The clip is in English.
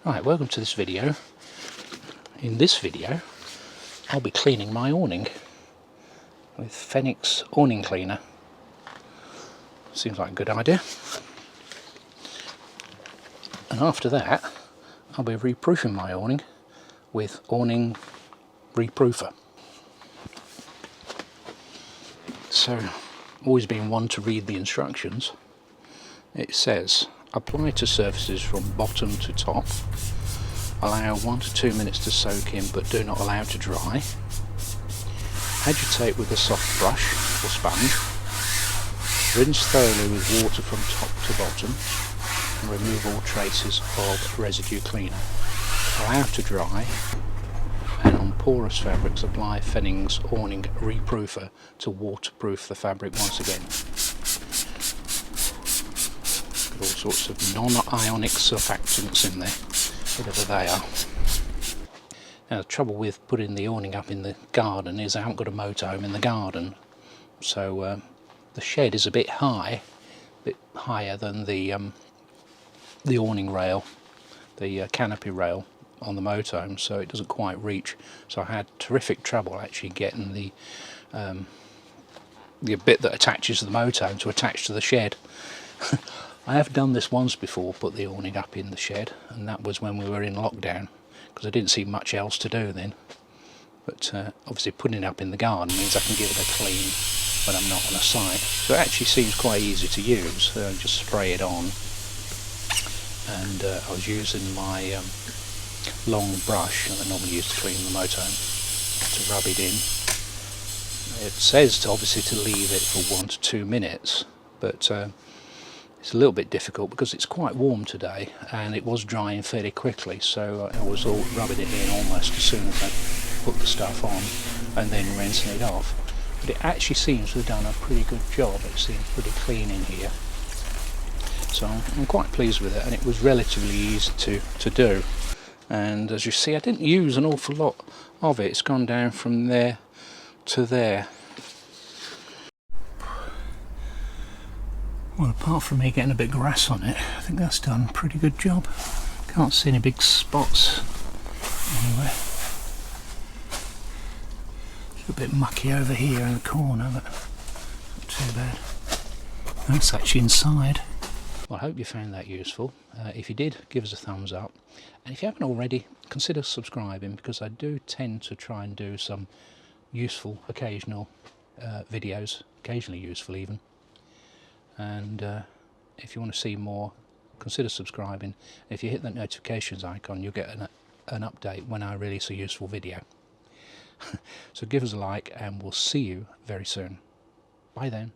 Right, welcome to this video. In this video I'll be cleaning my awning with Fenwicks Awning Cleaner. Seems like a good idea. And after that I'll be reproofing my awning with Awning Reproofer. So, always been one to read the instructions. It says, apply to surfaces from bottom to top. Allow 1 to 2 minutes to soak in, but do not allow to dry. Agitate with a soft brush or sponge. Rinse thoroughly with water from top to bottom and remove all traces of residue cleaner. Allow to dry, and on porous fabrics apply Fenwicks Awning Reproofer to waterproof the fabric once again. Got all sorts of non-ionic surfactants in there, whatever they are. Now, the trouble with putting the awning up in the garden is I haven't got a motorhome in the garden, so the shed is a bit high, a bit higher than the awning rail, the canopy rail on the motorhome, so it doesn't quite reach. So I had terrific trouble actually getting the bit that attaches to the motorhome to attach to the shed. I have done this once before, put the awning up in the shed, and that was when we were in lockdown, because I didn't see much else to do then. But obviously putting it up in the garden means I can give it a clean when I'm not on a site. So it actually seems quite easy to use. Just spray it on, and I was using my long brush that I normally use to clean the motorhome to rub it in. It says obviously to leave it for 1 to 2 minutes, but it's a little bit difficult because it's quite warm today and it was drying fairly quickly, so I was all rubbing it in almost as soon as I put the stuff on and then rinsing it off. But it actually seems to have done a pretty good job. It seems pretty clean in here, so I'm quite pleased with it, and it was relatively easy to do. And as you see, I didn't use an awful lot of it. It's gone down from there to there. Well, apart from me getting a bit of grass on it, I think that's done a pretty good job. Can't see any big spots anywhere. It's a bit mucky over here in the corner, but not too bad. That's actually inside. Well, I hope you found that useful. If you did, give us a thumbs up. And if you haven't already, consider subscribing, because I do tend to try and do some useful occasional videos, occasionally useful even. And if you want to see more, consider subscribing. If you hit that notifications icon, you'll get an update when I release a useful video. So give us a like, and we'll see you very soon. Bye then.